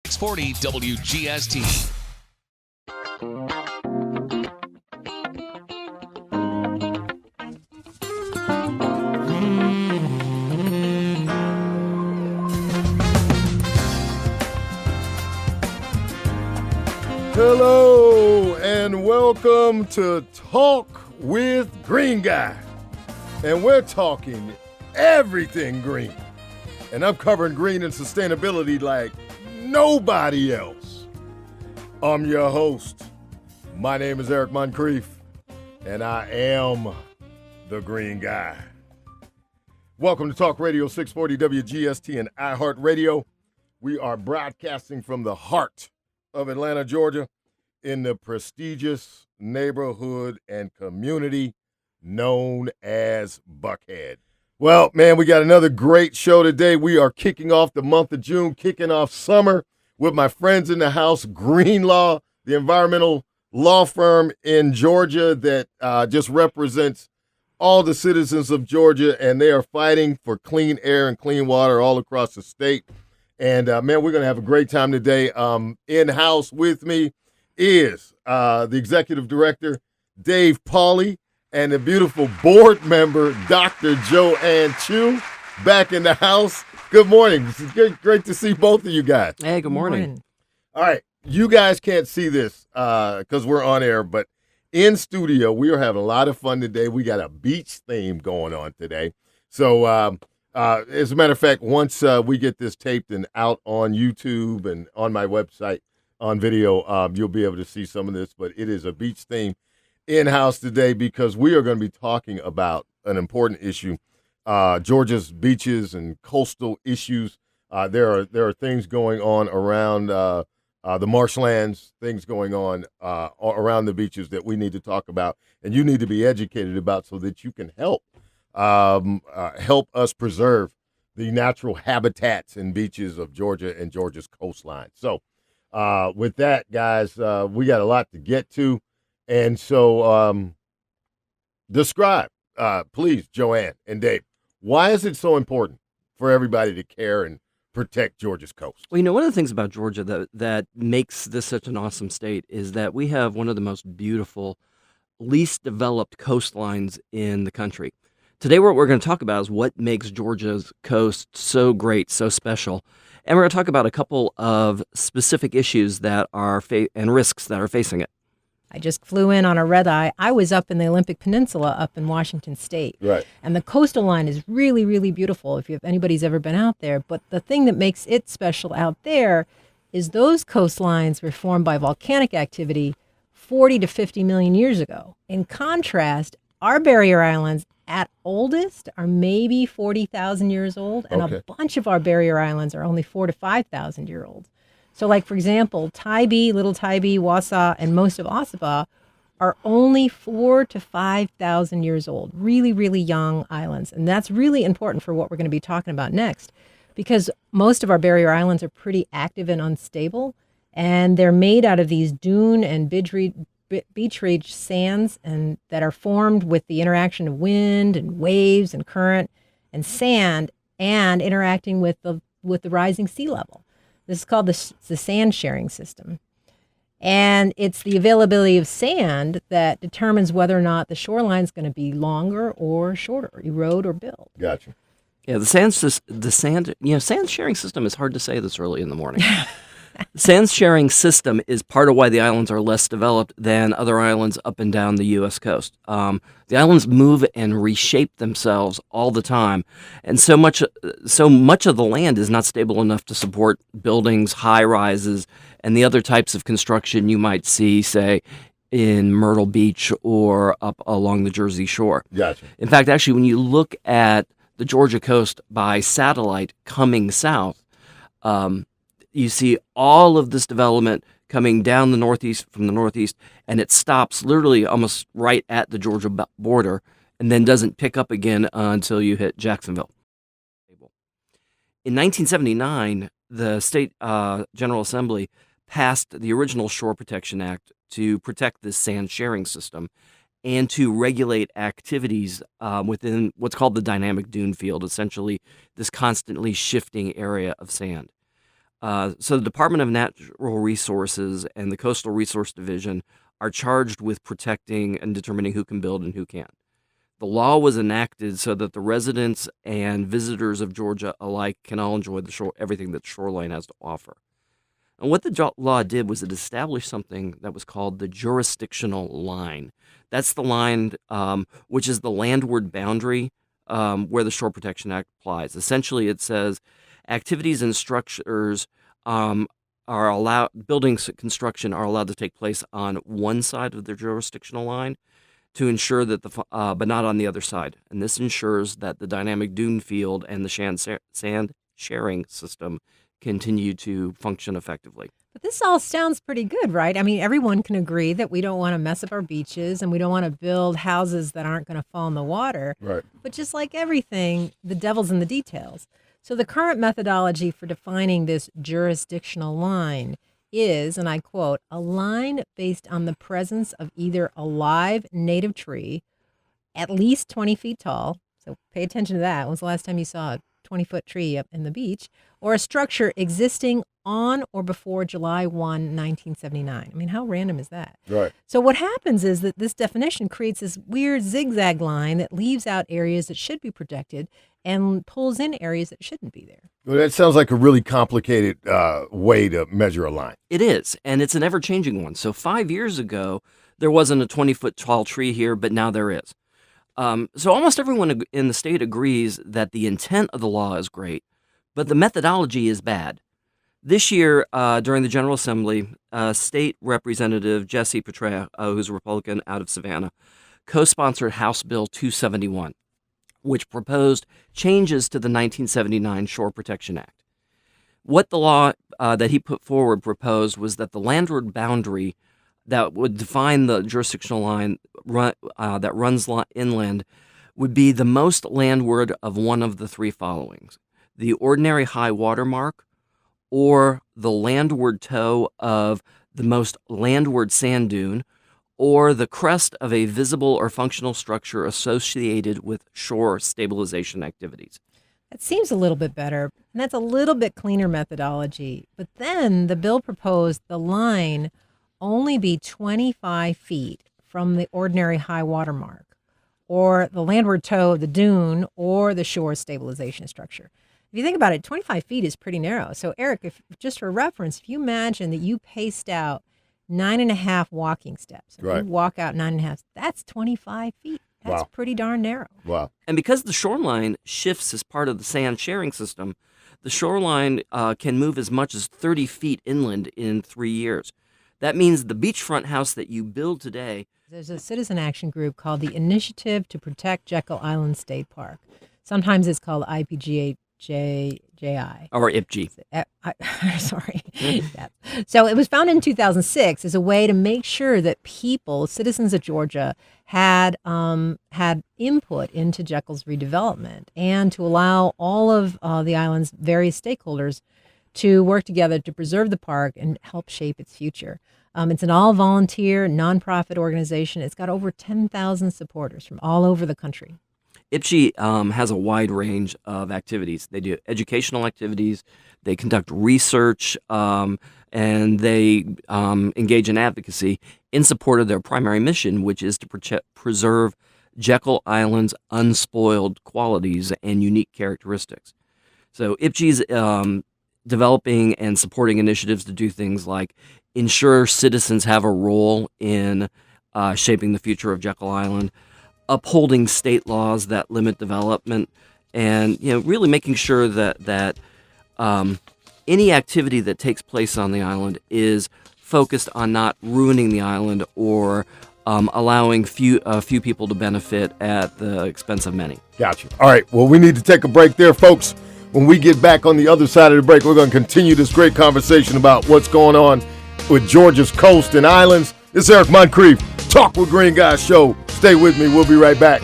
640 WGST. Hello and welcome to Talk with Green Guy. And we're talking everything green. And I'm covering green and sustainability like nobody else. I'm your host. My name is Eric Moncrief, and I am the Green Guy. Welcome to Talk Radio 640 WGST and iHeartRadio. We are broadcasting from the heart of Atlanta, Georgia, in the prestigious neighborhood and community known as Buckhead. Well, man, we got another great show today. We are kicking off the month of June, kicking off summer with my friends in the house, Green Law, the environmental law firm in Georgia that just represents all the citizens of Georgia, and they are fighting for clean air and clean water all across the state. And, man, we're going to have a great time today. In-house with me is the executive director, Dave Pauly, and the beautiful board member, Dr. Joanne Chu, back in the house. Good morning. It's great to see both of you guys. Hey, good morning. All right. You guys can't see this because we're on air, but in studio, we are having a lot of fun today. We got a beach theme going on today. So, as a matter of fact, once we get this taped and out on YouTube and on my website on video, you'll be able to see some of this. But it is a beach theme in-house today because we are going to be talking about an important issue, Georgia's beaches and coastal issues. There are things going on around the marshlands, things going on around the beaches that we need to talk about, and you need to be educated about so that you can help us preserve the natural habitats and beaches of Georgia and Georgia's coastline. So with that, guys, we got a lot to get to. And so describe, please, Joanne and Dave, why is it so important for everybody to care and protect Georgia's coast? Well, you know, one of the things about Georgia that makes this such an awesome state is that we have one of the most beautiful, least developed coastlines in the country. Today, what we're going to talk about is what makes Georgia's coast so great, so special. And we're going to talk about a couple of specific issues that are and risks that are facing it. I just flew in on a red eye. I was up in the Olympic Peninsula up in Washington State. Right. And the coastal line is really, really beautiful if anybody's ever been out there. But the thing that makes it special out there is those coastlines were formed by volcanic activity 40 to 50 million years ago. In contrast, our barrier islands at oldest are maybe 40,000 years old, and a bunch of our barrier islands are only 4,000 to 5,000 year old. So, like, for example, Tybee, Little Tybee, Wausau, and most of Ossabaw are only 4,000 to 5,000 years old. Really, really young islands. And that's really important for what we're going to be talking about next, because most of our barrier islands are pretty active and unstable, and they're made out of these dune and beach ridge sands and that are formed with the interaction of wind and waves and current and sand and interacting with the rising sea level. This is called the sand sharing system. And it's the availability of sand that determines whether or not the shoreline is going to be longer or shorter, erode or build. Gotcha. Yeah, the sand sharing system is hard to say this early in the morning. The sand sharing system is part of why the islands are less developed than other islands up and down the U.S. coast. The islands move and reshape themselves all the time, and so much of the land is not stable enough to support buildings, high rises, and the other types of construction you might see, say, in Myrtle Beach or up along the Jersey Shore. Gotcha. In fact, actually, when you look at the Georgia coast by satellite coming south, you see all of this development coming down from the northeast, and it stops literally almost right at the Georgia border and then doesn't pick up again until you hit Jacksonville. In 1979, the State General Assembly passed the original Shore Protection Act to protect this sand sharing system and to regulate activities within what's called the dynamic dune field, essentially this constantly shifting area of sand. So the Department of Natural Resources and the Coastal Resource Division are charged with protecting and determining who can build and who can't. The law was enacted so that the residents and visitors of Georgia alike can all enjoy everything that the shoreline has to offer. And what the law did was it established something that was called the jurisdictional line. That's the line which is the landward boundary where the Shore Protection Act applies. Essentially, it says activities and structures are allowed, buildings construction are allowed to take place on one side of the jurisdictional line to ensure that but not on the other side. And this ensures that the dynamic dune field and the sand sharing system continue to function effectively. But this all sounds pretty good, right? I mean, everyone can agree that we don't want to mess up our beaches and we don't want to build houses that aren't going to fall in the water. Right. But just like everything, the devil's in the details. So the current methodology for defining this jurisdictional line is, and I quote, a line based on the presence of either a live native tree at least 20 feet tall. So pay attention to that. When's the last time you saw a 20-foot tree up in the beach? Or a structure existing on or before July 1, 1979. I mean, how random is that? Right. So what happens is that this definition creates this weird zigzag line that leaves out areas that should be protected and pulls in areas that shouldn't be there. Well, that sounds like a really complicated way to measure a line. It is, and it's an ever-changing one. So 5 years ago, there wasn't a 20-foot tall tree here, but now there is. So almost everyone in the state agrees that the intent of the law is great, but the methodology is bad. This year, during the General Assembly, State Representative Jesse Petraea, who's a Republican out of Savannah, co-sponsored House Bill 271, which proposed changes to the 1979 Shore Protection Act. What the law that he put forward proposed was that the landward boundary that would define the jurisdictional line that runs inland would be the most landward of one of the three followings: the ordinary high water mark, or the landward toe of the most landward sand dune, or the crest of a visible or functional structure associated with shore stabilization activities. That seems a little bit better, and that's a little bit cleaner methodology. But then the bill proposed the line only be 25 feet from the ordinary high water mark, or the landward toe of the dune, or the shore stabilization structure. If you think about it, 25 feet is pretty narrow. So, Eric, if just for reference, if you imagine that you paced out 9.5 walking steps, and right, you walk out 9.5, that's 25 feet. That's pretty darn narrow. Wow. And because the shoreline shifts as part of the sand sharing system, the shoreline can move as much as 30 feet inland in 3 years. That means the beachfront house that you build today. There's a citizen action group called the Initiative to Protect Jekyll Island State Park. Sometimes it's called IPGAJI. Or IPG. Sorry. Yeah. So it was founded in 2006 as a way to make sure that people, citizens of Georgia, had input into Jekyll's redevelopment, and to allow all of the island's various stakeholders to work together to preserve the park and help shape its future. It's an all-volunteer, nonprofit organization. It's got over 10,000 supporters from all over the country. IPG has a wide range of activities. They do educational activities, they conduct research, and they engage in advocacy in support of their primary mission, which is to preserve Jekyll Island's unspoiled qualities and unique characteristics. So IPG is developing and supporting initiatives to do things like ensure citizens have a role in shaping the future of Jekyll Island, upholding state laws that limit development, and really making sure that any activity that takes place on the island is focused on not ruining the island or allowing a few people to benefit at the expense of many. Gotcha. All right. Well, we need to take a break there, folks. When we get back on the other side of the break, we're going to continue this great conversation about what's going on with Georgia's coast and islands. This is Eric Moncrief, Talk with Green Guy show. Stay with me. We'll be right back.